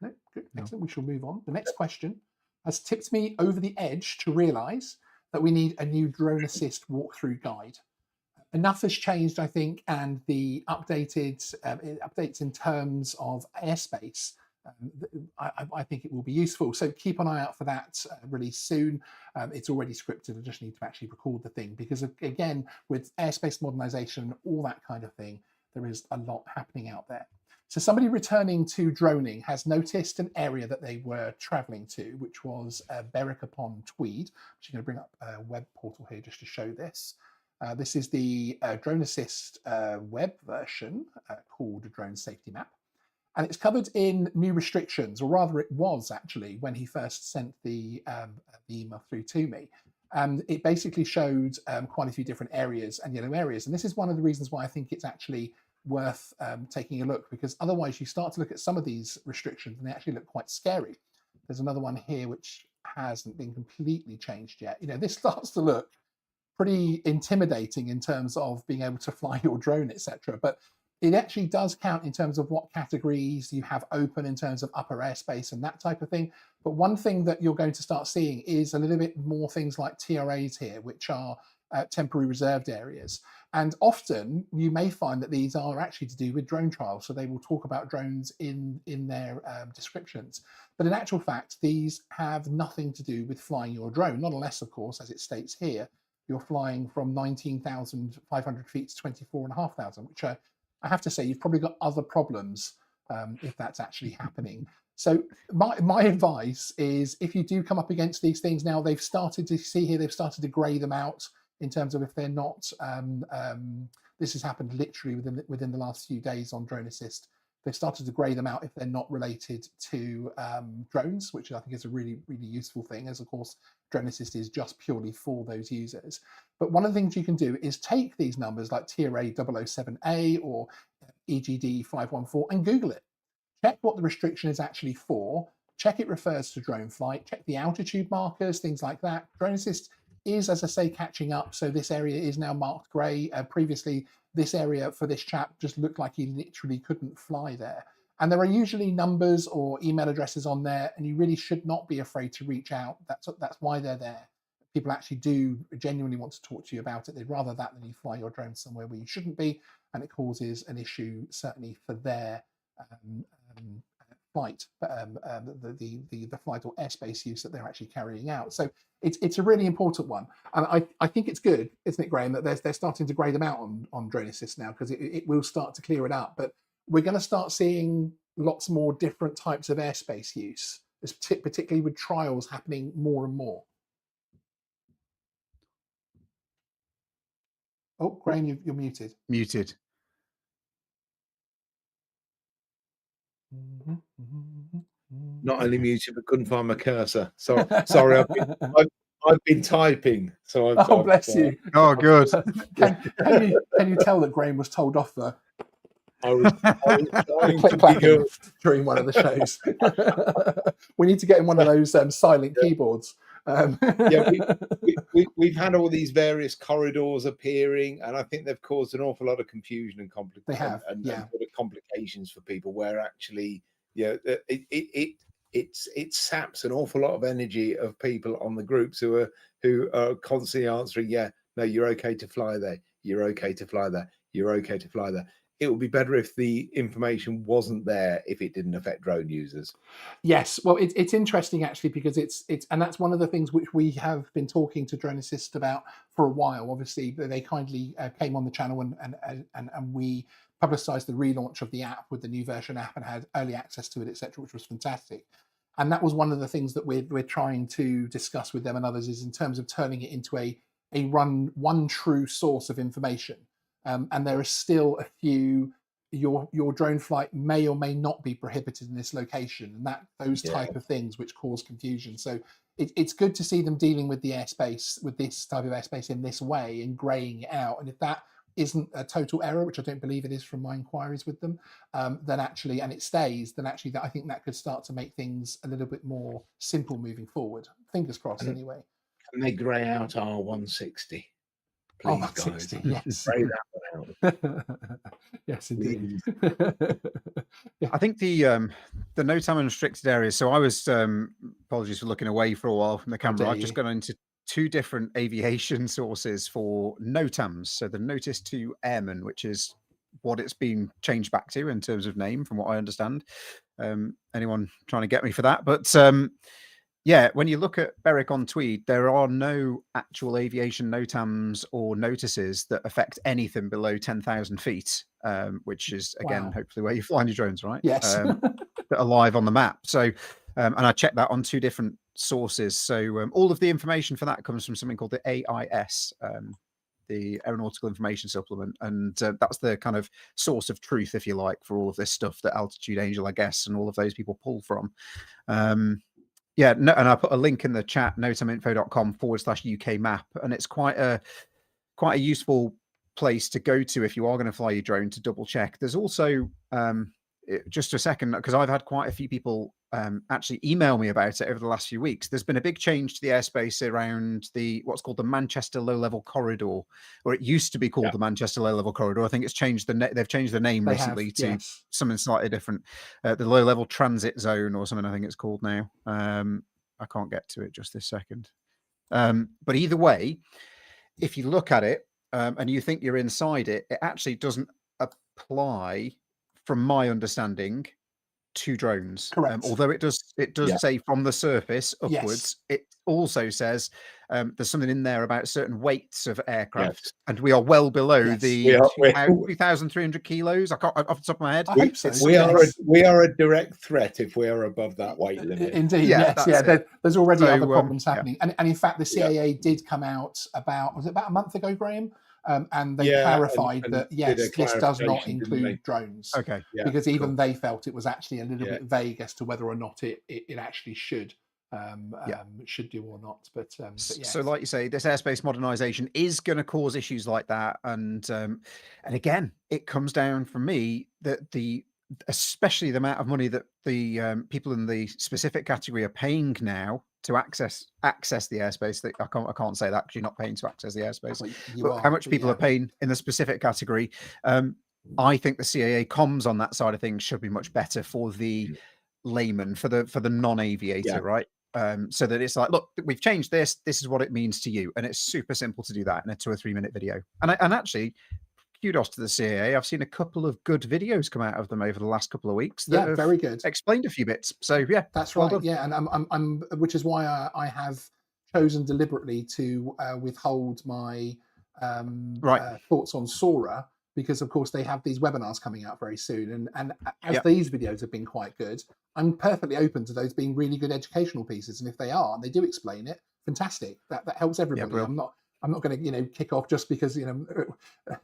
No, good, excellent. We shall move on. The next question has tipped me over the edge to realise that we need a new drone assist walkthrough guide. Enough has changed, I think, and the updates in terms of airspace, I think it will be useful. So keep an eye out for that release soon. It's already scripted. I just need to actually record the thing, because again, with airspace modernisation and all that kind of thing, there is a lot happening out there. So somebody returning to droning has noticed an area that they were travelling to, which was Berwick upon Tweed. I'm going to bring up a web portal here just to show this. This is the Drone Assist web version called Drone Safety Map. And it's covered in new restrictions, or rather it was actually when he first sent the email through to me. And it basically showed quite a few different areas and yellow areas. And this is one of the reasons why I think it's actually worth taking a look, because otherwise you start to look at some of these restrictions and they actually look quite scary. There's another one here which hasn't been completely changed yet. You know, this starts to look pretty intimidating in terms of being able to fly your drone, etc. But it actually does count in terms of what categories you have open in terms of upper airspace and that type of thing. But one thing that you're going to start seeing is a little bit more things like TRAs here, which are temporary reserved areas. And often you may find that these are actually to do with drone trials. So they will talk about drones in their descriptions. But in actual fact, these have nothing to do with flying your drone, not unless, of course, as it states here, you're flying from 19,500 feet to 24,500, which I have to say, you've probably got other problems if that's actually happening. So my advice is, if you do come up against these things now, they've started to grey them out in terms of if they're not. This has happened literally within the last few days on Drone Assist. They've started to grey them out if they're not related to drones, which I think is a really, really useful thing, as of course Drone Assist is just purely for those users. But one of the things you can do is take these numbers like TRA 007A or EGD 514 and Google it. Check what the restriction is actually for. Check it refers to drone flight. Check the altitude markers, things like that. Drone Assist is, as I say, catching up. So this area is now marked grey. Previously, this area for this chap just looked like he literally couldn't fly there. And there are usually numbers or email addresses on there, and you really should not be afraid to reach out. That's why they're there. People actually do genuinely want to talk to you about it. They'd rather that than you fly your drone somewhere where you shouldn't be, and it causes an issue certainly for their flight, the flight or airspace use that they're actually carrying out. So it's a really important one, and I think it's good, isn't it, Graham, that they're starting to grade them out on Drone Assist now, because it will start to clear it up. But we're going to start seeing lots more different types of airspace use, particularly with trials happening more and more. Oh, Graham, you're muted. Muted. Not only muted, but couldn't find my cursor. So sorry, I've been typing. So Oh, bless you. Oh, good. Can you tell that Graham was told off for I was trying to clapping giggle. during one of the shows? We need to get him one of those silent keyboards. Yeah, we've had all these various corridors appearing, and I think they've caused an awful lot of confusion and They have, and yeah. sort of complications for people, where actually, it saps an awful lot of energy of people on the groups who are constantly answering, yeah, no, you're okay to fly there, you're okay to fly there, you're okay to fly there. It would be better if the information wasn't there, if it didn't affect drone users. Yes, well, it's interesting actually, because it's and that's one of the things which we have been talking to Drone Assist about for a while. Obviously, they kindly came on the channel and we publicised the relaunch of the app with the new version app and had early access to it, etc., which was fantastic. And that was one of the things that we're trying to discuss with them and others, is in terms of turning it into a one true source of information. And there are still a few. Your drone flight may or may not be prohibited in this location, and those type of things which cause confusion. So it's good to see them dealing with the airspace, with this type of airspace in this way, and greying it out. And if that isn't a total error, which I don't believe it is from my inquiries with them, then actually, and it stays, then actually I think that could start to make things a little bit more simple moving forward. Fingers crossed, anyway. Can they grey out R160? Please, R160, guys. yes. Grey that one out. Yes, indeed. I think the NOTAM and restricted areas. So I was apologies for looking away for a while from the camera. I've just gone into two different aviation sources for NOTAMs. So the Notice to Airmen, which is what it's been changed back to in terms of name, from what I understand. Anyone trying to get me for that? But yeah, when you look at Berwick on Tweed, there are no actual aviation NOTAMs or notices that affect anything below 10,000 feet, which is, again, hopefully where you fly your drones, right? Yes. That are live on the map. So, and I checked that on two different sources. So all of the information for that comes from something called the AIS, the Aeronautical Information Supplement. And that's the kind of source of truth, if you like, for all of this stuff that Altitude Angel, I guess, and all of those people pull from. Yeah, no, and I put a link in the chat, notaminfo.com/UK map, and it's quite a useful place to go to if you are going to fly your drone to double check. There's also just a second, because I've had quite a few people actually email me about it over the last few weeks. There's been a big change to the airspace around what's called the Manchester Low Level Corridor, or it used to be called the Manchester Low Level Corridor. I think it's changed they've changed the name recently to something slightly different. The Low Level Transit Zone or something, I think it's called now. I can't get to it just this second. But either way, if you look at it and you think you're inside it, it actually doesn't apply, from my understanding, to drones. Correct. Although it does say from the surface upwards, it also says there's something in there about certain weights of aircraft, Yes. and we are well below Yes. the We 2,300 kilos. I can't off the top of my head. I hope so. It's- we are yes. we are a direct threat if we are above that weight limit. Indeed, Yeah, yes, that's yeah. it. There's already So, other problems yeah. happening, and in fact, the CAA did come out was it about a month ago, Graham? And they Yeah, clarified and that did yes, a this does not clarification, didn't include they? drones, Okay. Yeah, because even cool. they felt it was actually a little Yeah. bit vague as to whether or not it actually should do or not. But yes. So, like you say, this airspace modernization is going to cause issues like that, and again, it comes down for me that especially the amount of money that the people in the specific category are paying now to access the airspace. That I can't say that because you're not paying to access the airspace. Well, you But are, how much but people yeah. are paying in the specific category? I think the CAA comms on that side of things should be much better for the layman, for the non-aviator, Yeah. right? So that it's like, look, we've changed this. This is what it means to you, and it's super simple to do that in a 2 or 3 minute video. And actually, kudos to the CAA. I've seen a couple of good videos come out of them over the last couple of weeks. That have very good. explained a few bits. So yeah, That's well right. done. Yeah, and I'm which is why I have chosen deliberately to withhold my thoughts on Sora, because of course they have these webinars coming out very soon, and as Yep. these videos have been quite good, I'm perfectly open to those being really good educational pieces, and if they are and they do explain it, fantastic. That helps everybody. Will. I'm not going to kick off just because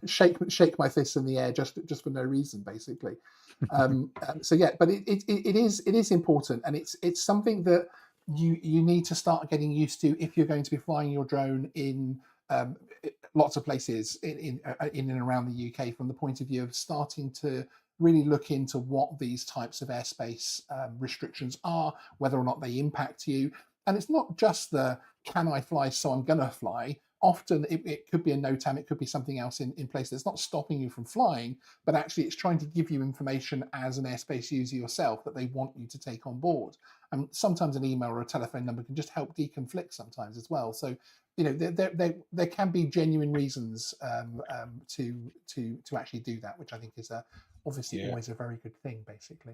shake my fists in the air just for no reason, basically. So yeah, but it is important, and it's something that you need to start getting used to if you're going to be flying your drone in lots of places in and around the UK, from the point of view of starting to really look into what these types of airspace restrictions are, whether or not they impact you. And it's not just the can I fly, so I'm gonna fly. Often it could be a NOTAM, it could be something else in place that's not stopping you from flying, but actually it's trying to give you information as an airspace user yourself that they want you to take on board. And sometimes an email or a telephone number can just help deconflict sometimes as well. So there can be genuine reasons to actually do that, which I think is obviously always a very good thing, basically.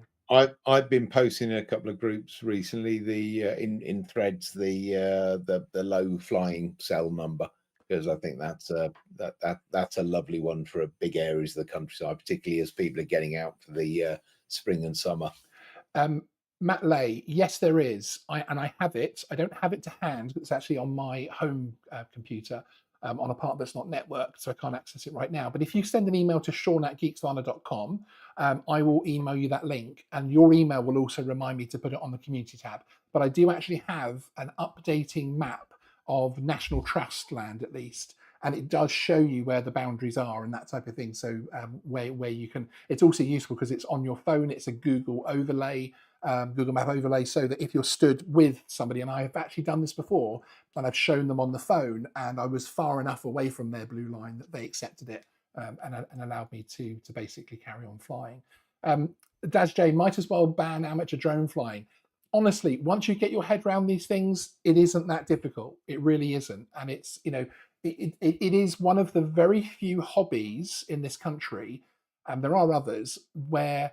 I've been posting in a couple of groups recently, in threads, the low flying cell number, because I think that's a lovely one for big areas of the countryside, particularly as people are getting out for the spring and summer. Matt Lay, yes, there is. I have it. I don't have it to hand, but it's actually on my home computer on a part that's not networked, so I can't access it right now. But if you send an email to sean@geeksvana.com, I will email you that link, and your email will also remind me to put it on the community tab. But I do actually have an updating map of National Trust land, at least, and it does show you where the boundaries are and that type of thing. So where you can, it's also useful because it's on your phone. It's a Google overlay. Google Map overlay, so that if you're stood with somebody, and I have actually done this before, and I've shown them on the phone, and I was far enough away from their blue line that they accepted it and allowed me to basically carry on flying. Daz J, might as well ban amateur drone flying. Honestly, once you get your head around these things, it isn't that difficult. It really isn't, and it's it is one of the very few hobbies in this country, and there are others, where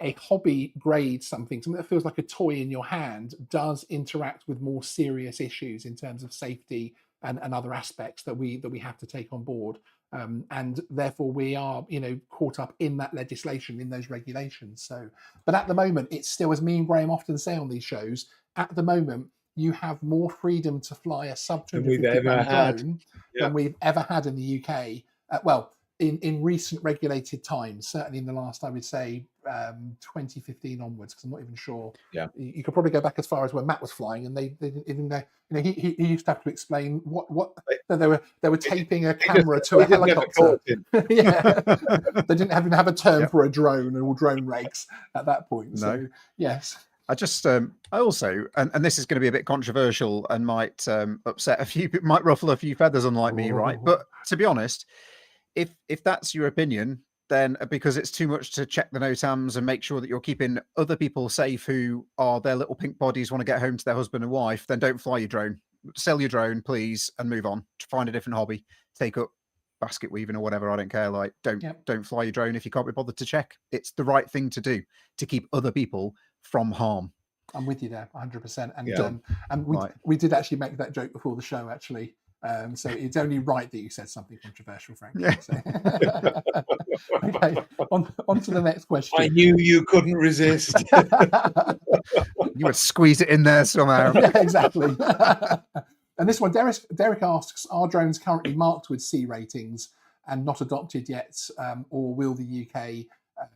a hobby grade something that feels like a toy in your hand does interact with more serious issues in terms of safety and other aspects that we have to take on board, and therefore we are caught up in that legislation, in those regulations. So, but at the moment, it's still, as me and Graham often say on these shows, at the moment you have more freedom to fly a sub 250 gram drone than we've ever had in the UK. Well, in recent regulated times, certainly in the last, I would say, 2015 onwards, because I'm not even sure. Yeah, you could probably go back as far as when Matt was flying, and they didn't even know. He used to have to explain what they were taping a camera to a helicopter. Yeah, they didn't even have a term for a drone or drone regs at that point. No. So yes. I just, I also, and this is going to be a bit controversial and might upset a few, might ruffle a few feathers, unlike me, right? But to be honest, if that's your opinion, then because it's too much to check the NOTAMs and make sure that you're keeping other people safe who are their little pink bodies, want to get home to their husband and wife, then don't fly your drone. Sell your drone, please, and move on. Find a different hobby. Take up basket weaving or whatever. I don't care. Like, don't fly your drone if you can't be bothered to check. It's the right thing to do to keep other people from harm. I'm with you there, 100%. And Yeah. and Right. we did actually make that joke before the show, actually. So it's only right that you said something controversial, frankly. Yeah. So. Okay, on to the next question. I knew you couldn't resist. You would squeeze it in there somehow. Yeah, exactly. And this one, Derek asks, are drones currently marked with C ratings and not adopted yet, or will the UK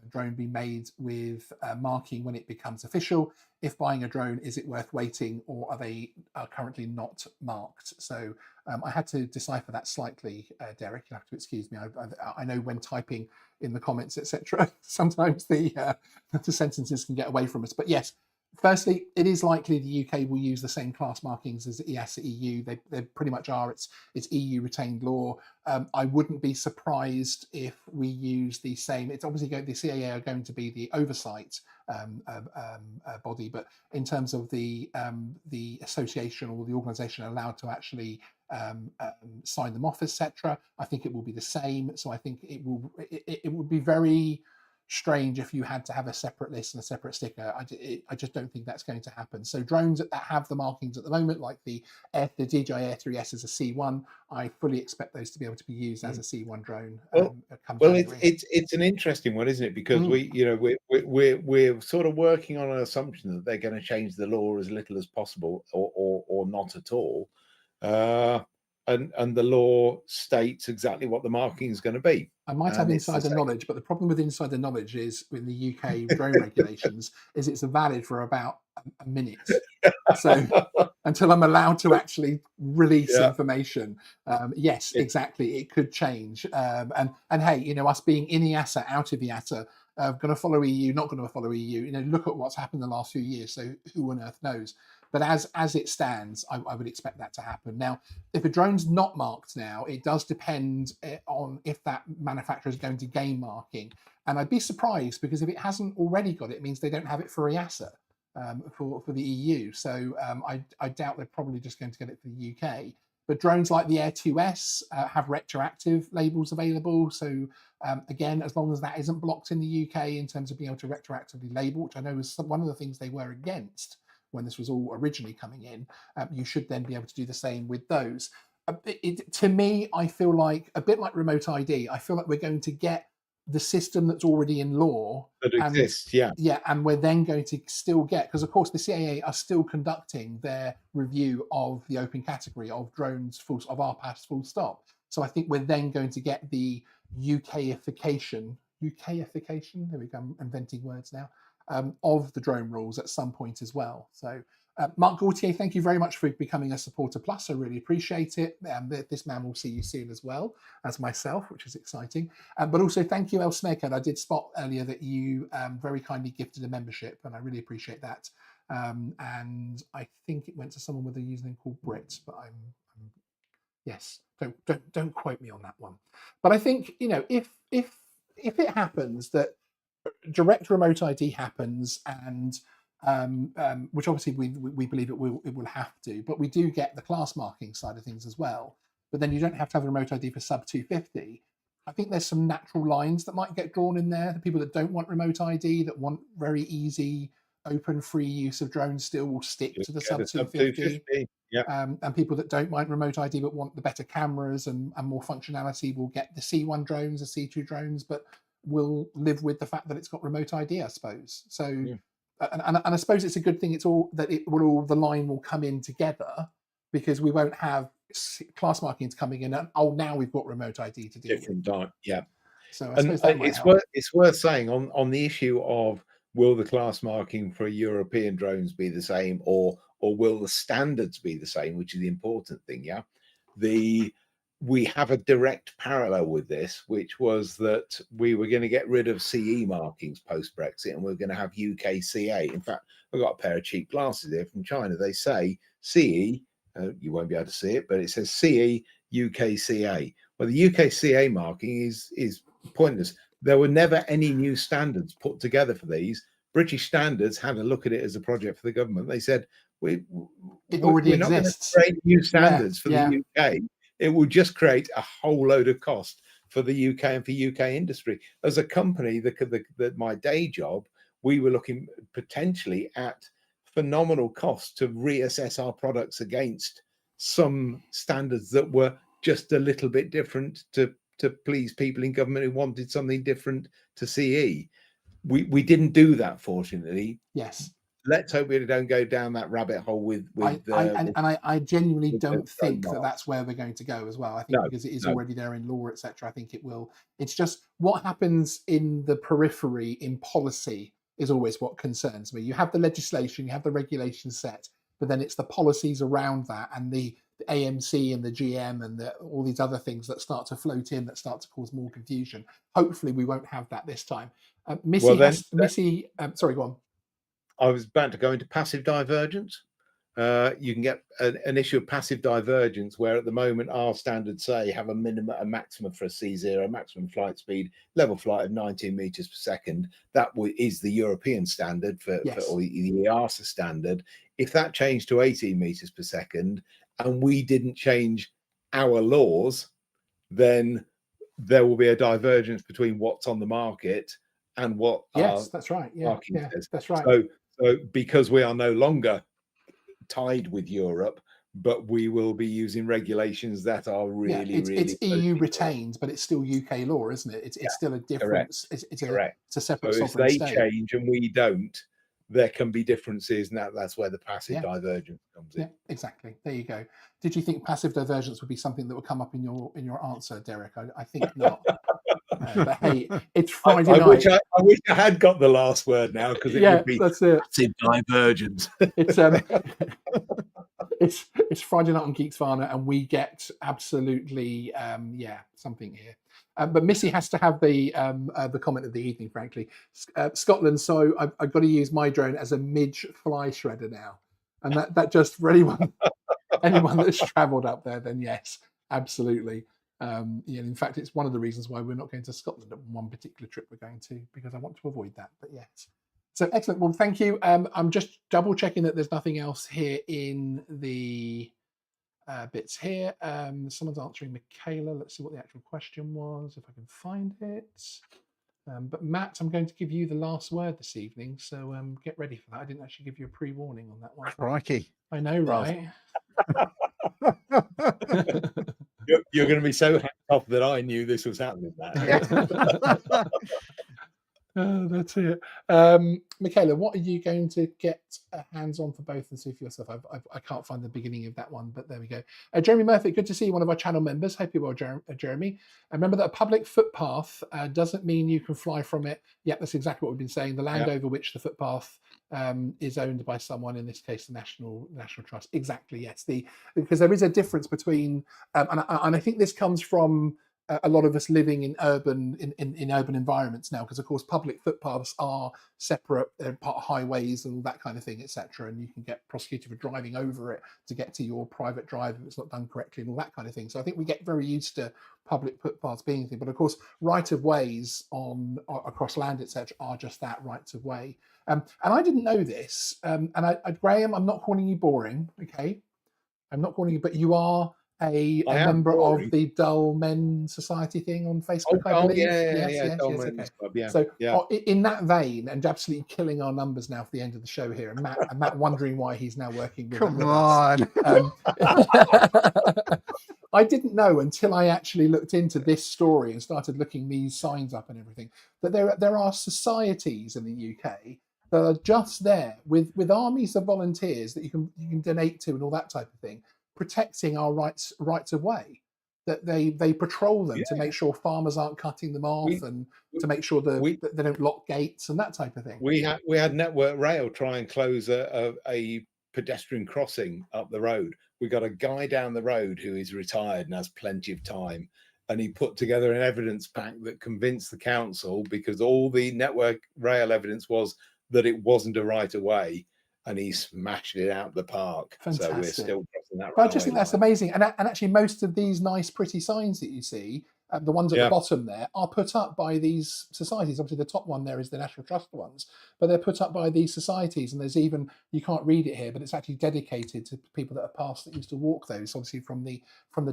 drone be made with marking when it becomes official? If buying a drone, is it worth waiting, or are they currently not marked? So I had to decipher that slightly, Derek. You have to excuse me. I know when typing in the comments, etc., sometimes the sentences can get away from us. But yes, firstly, it is likely the UK will use the same class markings as EASA EU. They pretty much are. It's EU retained law. I wouldn't be surprised if we use the same. It's obviously the CAA are going to be the oversight body, but in terms of the association or the organisation allowed to actually sign them off, etc., I think it will be the same. So I think it would be very strange if you had to have a separate list and a separate sticker. I just don't think that's going to happen. So drones that have the markings at the moment, like the DJI Air 3S as a C1, I fully expect those to be able to be used as a C1 drone. Well, it's an interesting one, isn't it? Because we're sort of working on an assumption that they're going to change the law as little as possible, or not at all. And the law states exactly what the marking is going to be. I might have insider knowledge, but the problem with insider knowledge is with the UK drone regulations is it's valid for about a minute. So until I'm allowed to actually release information, yes, exactly, it could change. And hey, us being in EASA, out of EASA, going to follow EU, not going to follow EU. Look at what's happened the last few years. So who on earth knows? But as it stands, I would expect that to happen. Now, if a drone's not marked now, it does depend on if that manufacturer is going to gain marking. And I'd be surprised, because if it hasn't already got it, it means they don't have it for EASA, for the EU. So I doubt they're probably just going to get it for the UK. But drones like the Air 2S have retroactive labels available. So again, as long as that isn't blocked in the UK in terms of being able to retroactively label, which I know was one of the things they were against when this was all originally coming in, you should then be able to do the same with those. To me, I feel like, a bit like remote ID, I feel like we're going to get the system that's already in law that exists, and we're then going to still get, because of course the CAA are still conducting their review of the open category of drones, of RPAS, full stop. So I think we're then going to get the UKification, there we go, I'm inventing words now, of the drone rules at some point as well. So Mark Gautier, thank you very much for becoming a supporter plus. I really appreciate it. This man will see you soon as well as myself, which is exciting. But also thank you, El Smeghead. I did spot earlier that you very kindly gifted a membership, and I really appreciate that. And I think it went to someone with a username called Brit, but I'm yes, don't quote me on that one. But I think, if it happens that direct remote ID happens, and which obviously we believe it will have to, but we do get the class marking side of things as well. But then you don't have to have a remote ID for sub 250. I think there's some natural lines that might get drawn in there. The people that don't want remote ID, that want very easy, open, free use of drones, still will stick to the sub 250. And people that don't mind remote ID but want the better cameras and more functionality will get the C1 drones, the C2 drones, but will live with the fact that it's got remote ID, I suppose. So, and I suppose it's a good thing. It's all that the line will come in together, because we won't have class markings coming in and now we've got remote ID to deal with. So I suppose that might help. It's worth saying on the issue of, will the class marking for European drones be the same, or will the standards be the same, which is the important thing. We have a direct parallel with this, which was that we were going to get rid of CE markings post-Brexit, and we're going to have UK CA. In fact, I've got a pair of cheap glasses here from China. They say CE, you won't be able to see it, but it says CE UK CA. Well, the UK CA marking is pointless. There were never any new standards put together for these. British Standards had a look at it as a project for the government. They said, it already we're not exists. going to create new standards for the UK. It will just create a whole load of cost for the UK and for UK industry. As a company, that my day job, we were looking potentially at phenomenal cost to reassess our products against some standards that were just a little bit different to please people in government who wanted something different to CE. We didn't do that, fortunately. Yes. Let's hope we don't go down that rabbit hole with I genuinely with don't the think mark. that that's where we're going to go as well. I think No, because it is no. already there in law, etc. I think it will. It's just what happens in the periphery in policy is always what concerns me. You have the legislation, you have the regulations set, but then it's the policies around that and the AMC and the GM and all these other things that start to float in that start to cause more confusion. Hopefully, we won't have that this time. Missy, sorry, go on. I was about to go into passive divergence. You can get an issue of passive divergence where at the moment our standards say have a maximum for a C0, maximum flight speed, level flight of 19 meters per second. That is the European standard or the EASA standard. If that changed to 18 meters per second and we didn't change our laws, then there will be a divergence between what's on the market and what that's right. says. That's right. So because we are no longer tied with Europe, but we will be using regulations that are really, it's EU retained, but it's still UK law, isn't it? It's still a difference. It's a separate sovereign state. If they change and we don't, there can be differences, and that's where the passive divergence comes in. Yeah, exactly. There you go. Did you think passive divergence would be something that would come up in your answer, Derek? I think not. But hey, it's Friday night. I wish I had got the last word now, because it would be that's it. Passive divergence. It's Friday night on Geeksvana, and we get absolutely something here. But Missy has to have the comment of the evening, frankly. Scotland. So I've got to use my drone as a midge fly shredder now, and that just for anyone that's travelled up there, then yes, absolutely. In fact, it's one of the reasons why we're not going to Scotland at one particular trip we're going to, because I want to avoid that. But yes. So excellent. Well, thank you. I'm just double checking that there's nothing else here in the bits here. Someone's answering Michaela. Let's see what the actual question was, if I can find it. But Matt, I'm going to give you the last word this evening. So get ready for that. I didn't actually give you a pre-warning on that one. Crikey. I know, right? You're going to be so happy off that I knew this was happening, Matt. That's it. Michaela, what are you going to get hands on for both and see for yourself? I can't find the beginning of that one, but there we go. Jeremy Murphy, good to see you, one of our channel members. Hope you're well, Jeremy. Remember that a public footpath doesn't mean you can fly from it. Yeah, that's exactly what we've been saying. The land over which the footpath is owned by someone, in this case, the National Trust. Exactly, yes. Because there is a difference between, and I think this comes from a lot of us living in urban environments now, because of course public footpaths are separate, they're part of highways and all that kind of thing, etc. And you can get prosecuted for driving over it to get to your private drive if it's not done correctly and all that kind of thing. So I think we get very used to public footpaths being a thing, but of course right of ways across land, etc., are just that, rights of way. And I didn't know this. And Graham, I'm not calling you boring, okay? I'm not calling you, but you are a member of the Dull Men Society thing on Facebook, I believe. Yes, okay. Club, so in that vein, and absolutely killing our numbers now for the end of the show here, and Matt wondering why he's now working with us. I didn't know until I actually looked into this story and started looking these signs up and everything, that there are societies in the UK that are just there with armies of volunteers that you can donate to and all that type of thing, protecting our rights of way. That they patrol them to make sure farmers aren't cutting them off, and to make sure that they don't lock gates and that type of thing. We had Network Rail try and close a pedestrian crossing up the road. We got a guy down the road who is retired and has plenty of time, and he put together an evidence pack that convinced the council, because all the Network Rail evidence was that it wasn't a right of way, and he smashed it out the park. Fantastic. So we're still crossing that. But I just think that's amazing. And actually, most of these nice, pretty signs that you see, the ones at the bottom there, are put up by these societies. Obviously, the top one there is the National Trust ones, but they're put up by these societies. And there's even, you can't read it here, but it's actually dedicated to people that are past that used to walk those, obviously from the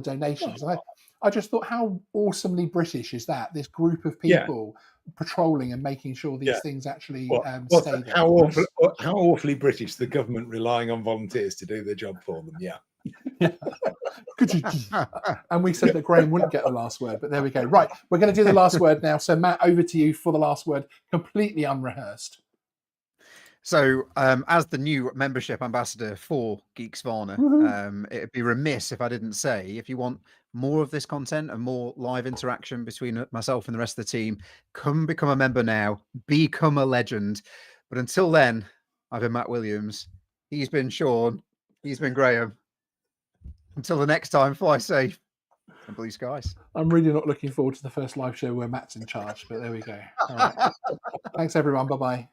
donations. And I just thought, how awesomely British is that? This group of people patrolling and making sure these Yeah. things actually What's stay there. how awfully British, the government relying on volunteers to do their job for them. Yeah. Yeah. And we said that Graham wouldn't get the last word, but there we go. Right, we're going to do the last word now. So Matt, over to you for the last word, completely unrehearsed. So, as the new membership ambassador for Geeksvana, it'd be remiss if I didn't say, if you want more of this content and more live interaction between myself and the rest of the team, come become a member now, become a legend. But until then, I've been Matt Williams. He's been Sean. He's been Graham. Until the next time, fly safe and blue skies. I'm really not looking forward to the first live show where Matt's in charge, but there we go. All right. Thanks, everyone. Bye-bye.